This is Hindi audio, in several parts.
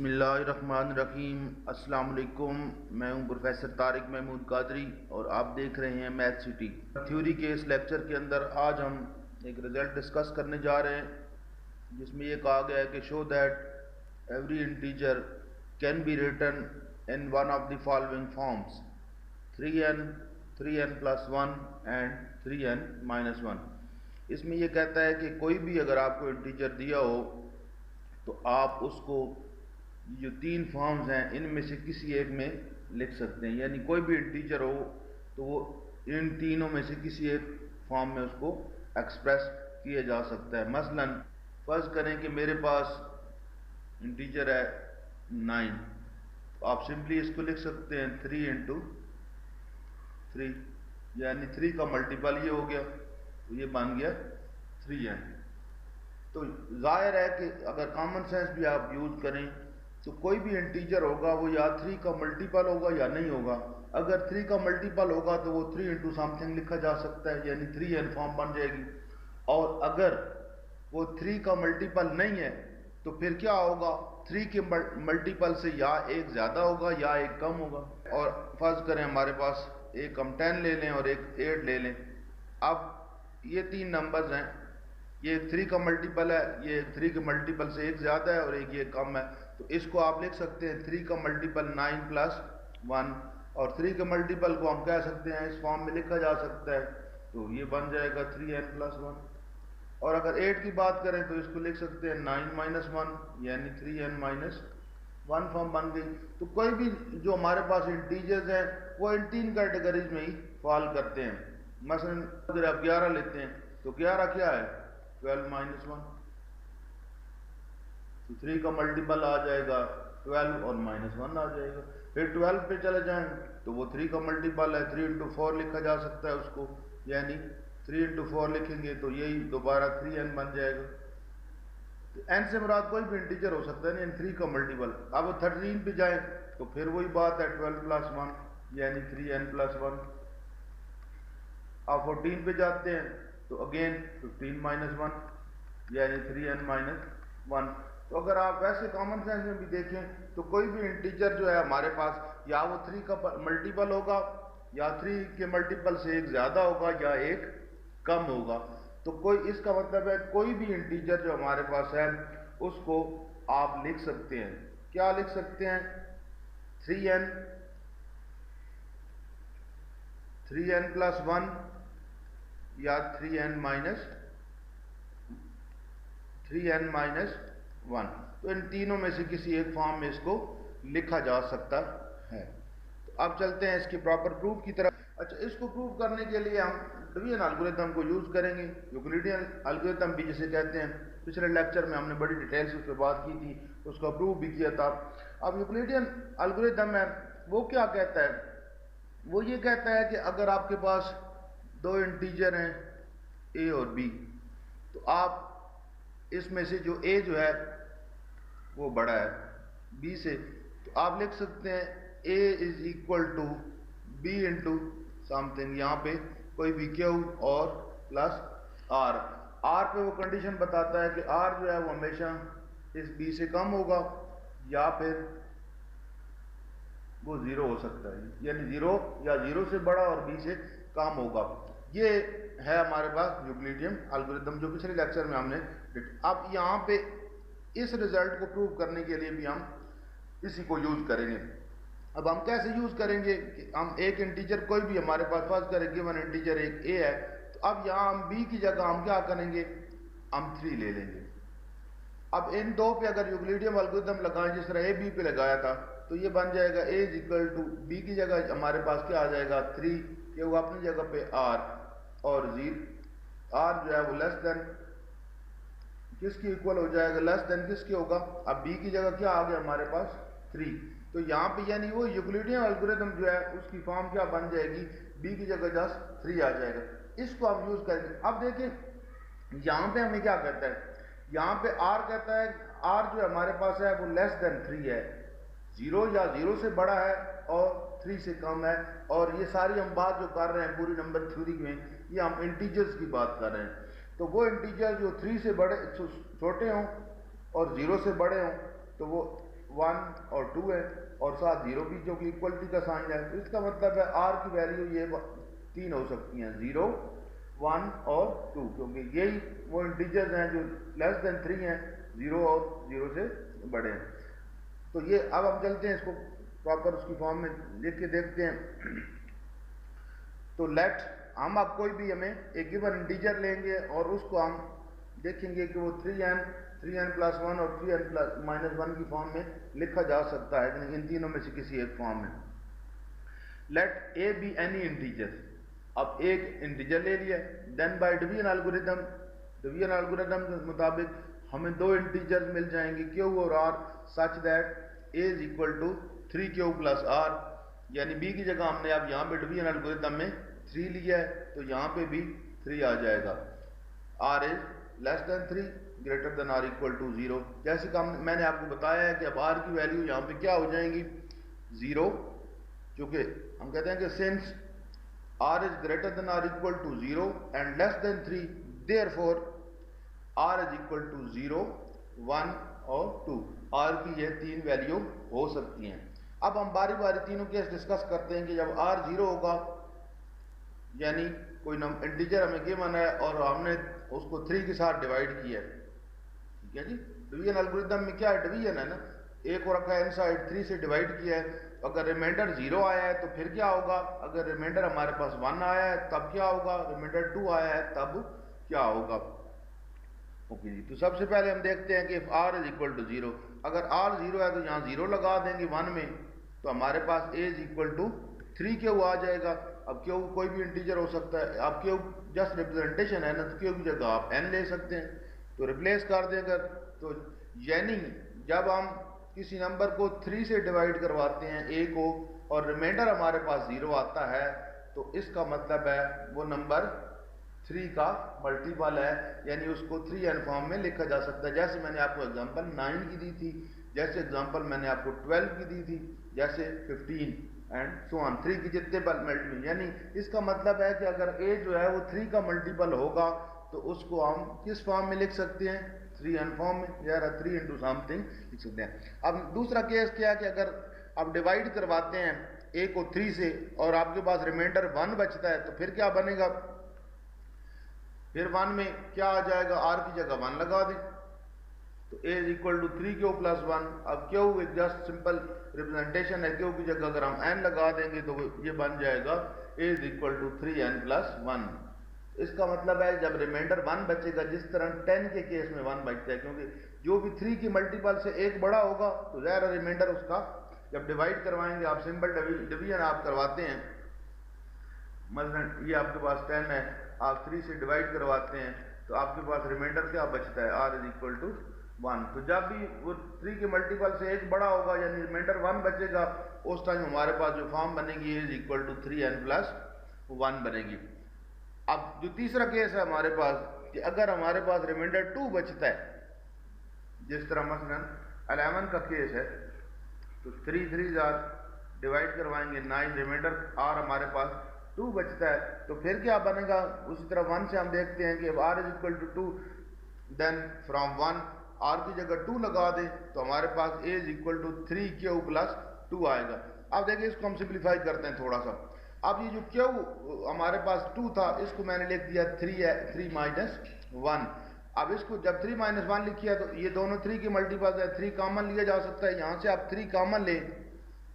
बिस्मिल्लाहिर्रहमानिर्रहीम। अस्सलाम वालेकुम। मैं हूं प्रोफेसर तारिक महमूद कादरी और आप देख रहे हैं मैथ सिटी। थ्योरी के इस लेक्चर के अंदर आज हम एक रिज़ल्ट डिस्कस करने जा रहे हैं जिसमें ये कहा गया है कि show that every integer can be written in one of the following forms 3n, 3n plus 1 and 3n minus 1। इसमें यह कहता है कि कोई भी अगर आपको इंटीजर दिया हो तो आप उसको जो तीन फॉर्म्स हैं इनमें से किसी एक में लिख सकते हैं, यानी कोई भी इंटीजर हो तो वो इन तीनों में से किसी एक फॉर्म में उसको एक्सप्रेस किया जा सकता है। मसलन फर्ज करें कि मेरे पास इंटीजर है 9, तो आप सिंपली इसको लिख सकते हैं 3 इंटू 3, यानी 3 का मल्टीपल ये हो गया, तो ये बन गया 3n। तो जाहिर है कि अगर कॉमन सेंस भी आप यूज करें तो कोई भी इंटीजर होगा वो या 3 का मल्टीपल होगा या नहीं होगा। अगर 3 का मल्टीपल होगा तो वो 3 इंटू समथिंग लिखा जा सकता है, यानी 3n फॉर्म बन जाएगी। और अगर वो 3 का मल्टीपल नहीं है तो फिर क्या होगा, 3 के मल्टीपल से या एक ज़्यादा होगा या एक कम होगा। और फर्ज करें हमारे पास एक हम 10 ले लें और एक 8 ले लें। अब ये तीन नंबर्स हैं, ये 3 का मल्टीपल है, ये 3 के मल्टीपल से एक ज़्यादा है और एक ये कम है, तो इसको आप लिख सकते हैं 3 का मल्टीपल 9 प्लस 1, और 3 के मल्टीपल को हम कह सकते हैं इस फॉर्म में लिखा जा सकता है, तो ये बन जाएगा 3n प्लस 1। और अगर 8 की बात करें तो इसको लिख सकते हैं 9 माइनस 1, यानी 3n माइनस 1 फॉर्म बन गई। तो कोई भी जो हमारे पास इंटीजर्स हैं वो इन तीन कैटेगरीज में ही फॉल करते हैं। मसलन अगर आप 11 लेते हैं तो 11 क्या है, 12 माइनस 1, तो 3 का मल्टीपल आ जाएगा 12 और माइनस 1 आ जाएगा। फिर 12 पे चले जाएं तो वो 3 का मल्टीपल है, 3 इंटू 4 लिखा जा सकता है उसको, यानी 3 इंटू 4 लिखेंगे तो यही दोबारा 3n बन जाएगा। तो n से मुराद कोई भी इंटीजर हो सकता है नहीं, 3 का मल्टीपल। अब 13 पे जाए तो फिर वही बात है 12 प्लस 1, यानी 3n प्लस 1। अब 14 पे जाते हैं तो अगेन 15 माइनस 1, यानी 3n माइनस 1। तो अगर आप वैसे कॉमन सेंस में भी देखें तो कोई भी इंटीजर जो है हमारे पास या वो 3 का मल्टीपल होगा या 3 के मल्टीपल से एक ज़्यादा होगा या एक कम होगा। तो कोई, इसका मतलब है कोई भी इंटीजर जो हमारे पास है उसको आप लिख सकते हैं, क्या लिख सकते हैं, 3n प्लस 1 या 3n माइनस 1। तो इन तीनों में से किसी एक फॉर्म में इसको लिखा जा सकता है। तो अब चलते हैं इसकी प्रॉपर प्रूफ की तरफ। अच्छा, इसको प्रूव करने के लिए हम डिवीजन एल्गोरिथम को यूज करेंगे, यूक्लिडियन एल्गोरिथम भी जिसे कहते हैं। पिछले लेक्चर में हमने बड़ी डिटेल से उस पर बात की थी, उसका प्रूफ भी किया था। अब यूक्लिडियन एल्गोरिथम है वो क्या कहता है, वो ये कहता है कि अगर आपके पास दो इंटीजर हैं a और b, तो आप इसमें से जो a जो है वो बड़ा है b से, तो आप लिख सकते हैं a is equal to b into something, यहाँ पे कोई भी q और प्लस r। r पे वो कंडीशन बताता है कि r जो है वो हमेशा इस b से कम होगा या फिर वो 0 हो सकता है, यानी 0 या 0 से बड़ा और b से कम होगा। ये है हमारे पास यूक्लिडियन एल्गोरिथम जो पिछले लेक्चर में हमने। अब यहाँ पे इस रिजल्ट को प्रूव करने के लिए भी हम इसी को यूज करेंगे। अब हम कैसे यूज करेंगे कि हम एक इंटीजर कोई भी हमारे पास फर्ज करें गिवन इंटीजर एक a है, तो अब यहाँ हम b की जगह हम क्या करेंगे, हम 3 ले लेंगे। अब इन दो पे अगर यूक्लिडियन एल्गोरिथम लगाएं जिस तरह a b पे लगाया था, तो ये बन जाएगा a is equal to b की जगह हमारे पास क्या आ जाएगा 3, ये वो अपनी जगह पे r, और r जो है वो लेस देन किसकी इक्वल हो जाएगा, लेस देन किसके होगा। अब b की जगह क्या आ गया हमारे पास 3, तो यहाँ पे यानी वो यूक्लिडियन एल्गोरिथम जो है उसकी फॉर्म क्या बन जाएगी, b की जगह जस्ट 3 आ जाएगा। इसको हम यूज करेंगे। अब देखिए यहाँ पे हमें क्या कहता है, यहाँ पे r कहता है, r जो हमारे पास है वो लेस देन 3 है, 0 या 0 से बड़ा है और 3 से कम है। और ये सारी हम बात जो कर रहे हैं पूरी नंबर थ्योरी में, ये हम इंटीजर्स की बात कर रहे हैं। तो वो इंटीजर जो 3 से बड़े छोटे हों और 0 से बड़े हों, तो वो 1 और 2 है और साथ 0 भी जो कि इक्वलिटी का साइन है। तो इसका मतलब है आर की वैल्यू ये 3 हो सकती हैं, 0, 1 और 2, क्योंकि यही वो इंटीजर्स हैं जो लेस देन 3 हैं, 0 और 0 से बड़े हैं। तो ये अब हम चलते हैं इसको प्रॉपर उसकी फॉर्म में लिख के देखते हैं। तो लेट हम अब कोई भी हमें एक गिवन इंटीजर लेंगे और उसको हम देखेंगे कि वो 3n प्लस 1 और 3n प्लस माइनस 1 की फॉर्म में लिखा जा सकता है कि नहीं, इन तीनों में से किसी एक फॉर्म में। Let a be any integer, अब एक इंटीजर ले लिया, देन बाय डिवीजन एल्गोरिथम के मुताबिक हमें दो इंटीजर्स मिल जाएंगे क्यू और r such that a is equal to 3q plus r, यानी बी की जगह हमने अब यहाँ पे डिवीजन एल्गोरिथम में 3 लिया है तो यहाँ पे भी 3 आ जाएगा। R is less than 3 greater than r equal to 0। जैसे कि मैंने आपको बताया है कि अब आर की वैल्यू यहाँ पे क्या हो जाएंगी, 0, क्योंकि हम कहते हैं कि since r is greater than r equal to 0 and less than 3, therefore r is equal to 0, 1 और 2। आर की ये 3 वैल्यू हो सकती हैं। अब हम बारी बारी तीनों केस डिस्कस करते हैं कि जब आर 0 होगा, यानी कोई इंटीजर हमें गिवन है और हमने उसको 3 के साथ डिवाइड किया है, ठीक है जी। डिवीजन एल्गोरिथम में क्या है, डिवीजन है ना, ए को रखा है इनसाइड, 3 से डिवाइड किया है। अगर रिमाइंडर 0 आया है तो फिर क्या होगा, अगर रिमाइंडर हमारे पास 1 आया है तब क्या होगा, रिमाइंडर 2 आया है तब क्या होगा। ओके जी, तो सबसे पहले हम देखते हैं कि r इज इक्वल टू 0, अगर r 0 है तो यहाँ 0 लगा देंगे 1 में, तो हमारे पास a is equal to 3q आ जाएगा। अब q कोई भी इंटीजर हो सकता है, अब q जस्ट रिप्रेजेंटेशन है ना, तो q की जगह आप n ले सकते हैं, तो रिप्लेस कर देंगे। तो यानी जब हम किसी नंबर को 3 से डिवाइड करवाते हैं a को और रिमाइंडर हमारे पास 0 आता है, तो इसका मतलब है वो नंबर 3 का मल्टीपल है, यानी उसको 3n फॉर्म में लिखा जा सकता है। जैसे मैंने आपको एग्जांपल 9 की दी थी, जैसे एग्जांपल मैंने आपको 12 की दी थी, जैसे 15 एंड सो ऑन, 3 की जितने मल्टीपल, यानी इसका मतलब है कि अगर a जो है वो 3 का मल्टीपल होगा तो उसको हम किस फॉर्म में लिख सकते हैं, 3n फॉर्म में, या 3 इंटू समथिंग लिख सकते हैं। अब दूसरा केस क्या है कि अगर आप डिवाइड करवाते हैं a को 3 से और आपके पास रिमाइंडर 1 बचता है, तो फिर क्या बनेगा, फिर 1 में क्या आ जाएगा, r की जगह 1 लगा दें, तो a is equal to 3q plus 1। अब q एक जस्ट सिंपल रिप्रेजेंटेशन है, q की जगह अगर हम n लगा देंगे तो ये बन जाएगा a is equal to 3n plus 1। इसका मतलब है जब रिमाइंडर 1 बचेगा, जिस तरह 10 के केस में 1 बचता है, क्योंकि जो भी 3 की मल्टीपल से एक बड़ा होगा तो ज़ाहिर रिमाइंडर उसका जब डिवाइड करवाएंगे, आप सिंपल डिवीजन आप करवाते हैं, मतलब ये आपके पास 10 है, आप 3 से डिवाइड करवाते हैं तो आपके पास रिमाइंडर क्या बचता है, r इज इक्वल टू 1। तो जब भी वो 3 के मल्टीपल से एक बड़ा होगा यानी रिमाइंडर 1 बचेगा, उस टाइम हमारे पास जो फॉर्म बनेगी is equal to 3n plus 1 बनेगी। अब जो तीसरा केस है हमारे पास कि अगर हमारे पास रिमाइंडर 2 बचता है, जिस तरह मसलन 11 का केस है, तो 3 3 डिवाइड करवाएंगे 9, रिमाइंडर r हमारे पास 2 बचता है, तो फिर क्या बनेगा, उसी तरह 1 से हम देखते हैं कि अब r is equal to 2, then from 1 r की जगह 2 लगा दें तो हमारे पास a is equal to 3q plus 2 आएगा। अब देखिए इसको हम सिंप्लीफाई करते हैं थोड़ा सा। अब ये जो q हमारे पास 2 था, इसको मैंने लिख दिया 3 माइनस 1। अब इसको जब 3 माइनस 1 लिखिए तो ये दोनों 3 की मल्टीपल है, 3 कॉमन लिया जा सकता है, यहाँ से आप 3 कॉमन लें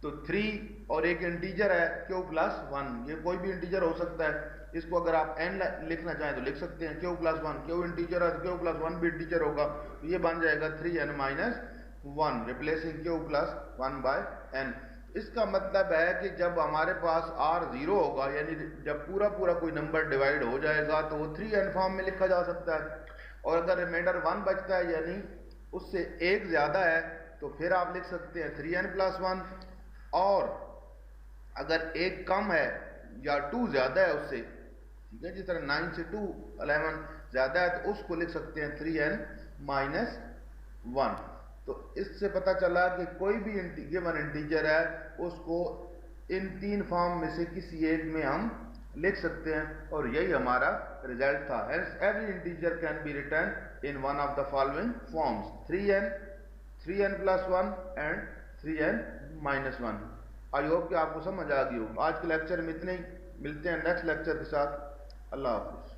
तो 3 और एक इंटीजर है q प्लस 1, ये कोई भी इंटीजर हो सकता है, इसको अगर आप n लिखना चाहें तो लिख सकते हैं, q प्लस 1, q इंटीजर है तो q प्लस 1 भी इंटीजर होगा, तो ये बन जाएगा 3n minus 1 replacing q plus 1 by n। इसका मतलब है कि जब हमारे पास r 0 होगा, यानी जब पूरा कोई नंबर डिवाइड हो जाएगा तो वो 3n फॉर्म में लिखा जा सकता है, और अगर रिमाइंडर 1 बचता है यानी उससे एक ज़्यादा है तो फिर आप लिख सकते हैं 3n प्लस 1, और अगर एक कम है या 2 ज़्यादा है उससे, ठीक है, जिस तरह 9 से 2 11 ज़्यादा है तो उसको लिख सकते हैं 3n माइनस 1। तो इससे पता चला कि कोई भी गिवन इंटीजर है उसको इन 3 फॉर्म में से किसी एक में हम लिख सकते हैं, और यही हमारा रिजल्ट था। Hence every integer can be written in one of the following forms, 3n, 3n+1 and 3n-1। I hope कि आपको समझ आ गई हो। आज के लेक्चर में इतने ही, मिलते हैं नेक्स्ट लेक्चर के साथ। अल्लाह हाफिज़।